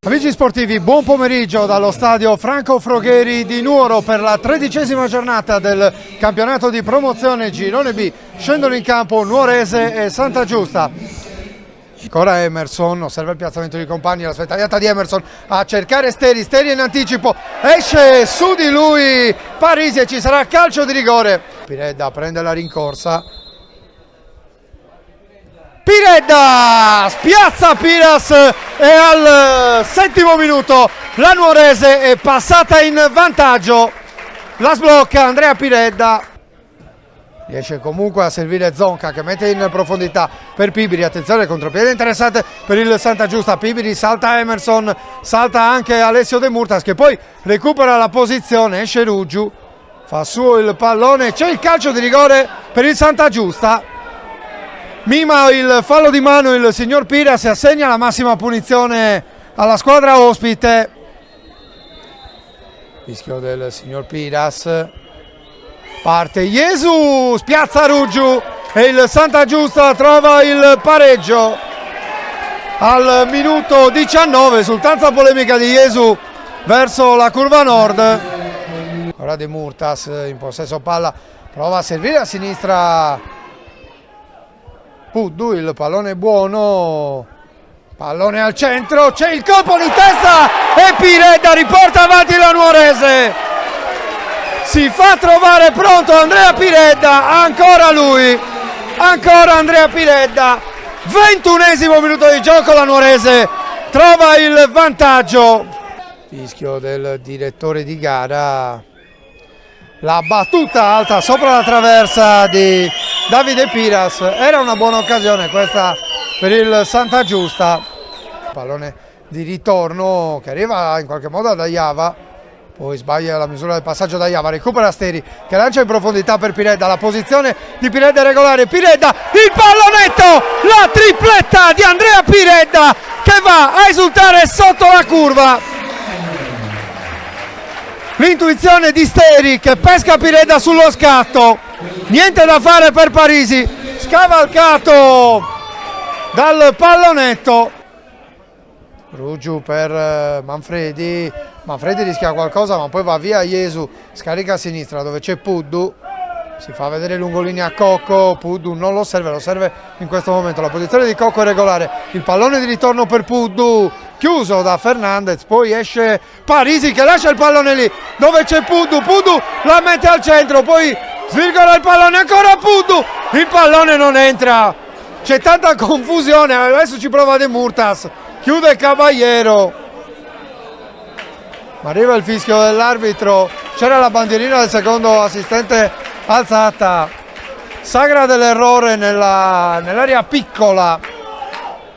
Amici sportivi, buon pomeriggio dallo stadio Franco Frogheri di Nuoro per la 13ª giornata del campionato di promozione Girone B. Scendono in campo Nuorese e Santa Giusta. Ancora Emerson, osserva il piazzamento dei compagni, la svettagliata di Emerson a cercare Steri in anticipo, esce su di lui Parisi e ci sarà calcio di rigore. Piredda prende la rincorsa. Piredda spiazza Piras e al 7° minuto la Nuorese è passata in vantaggio. La sblocca Andrea Piredda. Riesce comunque a servire Zonca che mette in profondità per Pibiri, attenzione, contropiede interessante per il Santa Giusta. Pibiri, salta Emerson, salta anche Alessio De Murtas che poi recupera la posizione, esce Ruggiu, fa suo il pallone, c'è il calcio di rigore per il Santa Giusta. Mima il fallo di mano il signor Piras e assegna la massima punizione alla squadra ospite. Fischio del signor Piras. Parte Jesu, spiazza Ruggiu e il Santa Giusta trova il pareggio al minuto 19, esultanza polemica di Jesu verso la curva nord. Ora De Murtas in possesso palla, prova a servire a sinistra Puddu, il pallone è buono, pallone al centro, c'è il colpo di testa e Piredda riporta avanti la Nuorese. Si fa trovare pronto Andrea Piredda, ancora lui, ancora Andrea Piredda. 21° minuto di gioco, la Nuorese trova il vantaggio. Fischio del direttore di gara, la battuta alta sopra la traversa di Davide Piras, era una buona occasione questa per il Santa Giusta. Pallone di ritorno che arriva in qualche modo da Java. Poi sbaglia la misura del passaggio da Java, recupera Steri che lancia in profondità per Piredda, la posizione di Piredda è regolare, Piredda, il pallonetto, la tripletta di Andrea Piredda che va a esultare sotto la curva. L'intuizione di Steri che pesca Piredda sullo scatto, niente da fare per Parisi, scavalcato dal pallonetto. Ruggiu per Manfredi, Manfredi rischia qualcosa ma poi va via Jesu, scarica a sinistra dove c'è Puddu, si fa vedere lungolinea a Cocco, Puddu non lo serve in questo momento, la posizione di Cocco è regolare, il pallone di ritorno per Puddu, chiuso da Fernandez, poi esce Parisi che lascia il pallone lì dove c'è Puddu, Puddu la mette al centro, poi svirgola il pallone, ancora Puddu, il pallone non entra, c'è tanta confusione, adesso ci prova De Murtas. Chiude Caballero, ma arriva il fischio dell'arbitro, c'era la bandierina del secondo assistente alzata, sagra dell'errore nell'area piccola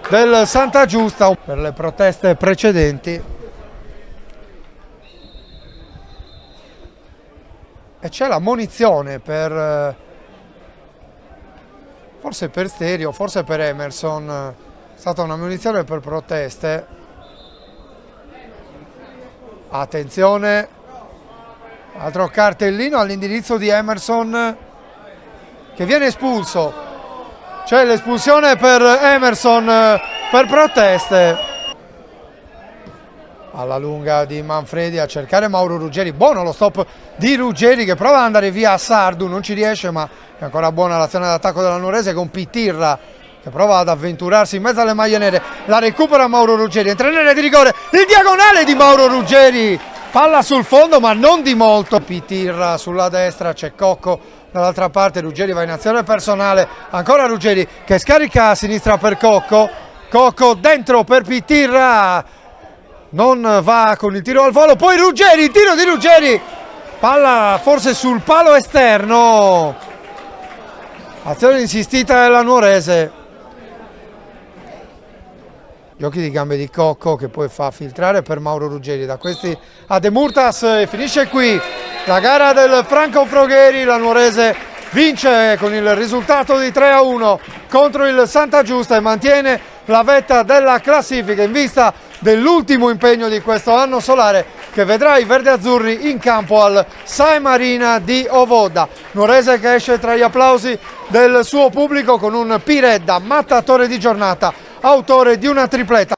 del Santa Giusta per le proteste precedenti. E c'è la munizione per, forse per Stereo, forse per Emerson. È stata una munizione per proteste. Attenzione, altro cartellino all'indirizzo di Emerson che viene espulso. C'è l'espulsione per Emerson per proteste. Alla lunga di Manfredi a cercare Mauro Ruggeri, buono lo stop di Ruggeri che prova ad andare via a Sardu, non ci riesce ma è ancora buona l'azione d'attacco della Nuorese con Pitirra che prova ad avventurarsi in mezzo alle maglie nere, la recupera Mauro Ruggeri, entra in area di rigore, il diagonale di Mauro Ruggeri, palla sul fondo ma non di molto. Pitirra sulla destra, c'è Cocco dall'altra parte, Ruggeri va in azione personale, ancora Ruggeri che scarica a sinistra per Cocco, Cocco dentro per Pitirra, non va con il tiro al volo, poi Ruggeri, il tiro di Ruggeri, palla forse sul palo esterno, azione insistita della Nuorese. Giochi di gambe di Cocco che poi fa filtrare per Mauro Ruggeri, da questi a De Murtas e finisce qui la gara del Franco Frogheri. La Nuorese vince con il risultato di 3-1 contro il Santa Giusta e mantiene la vetta della classifica in vista dell'ultimo impegno di questo anno solare che vedrà i verdeazzurri in campo al Sai Marina di Ovoda. Nuorese che esce tra gli applausi del suo pubblico con un Piredda mattatore di giornata, autore di una tripletta.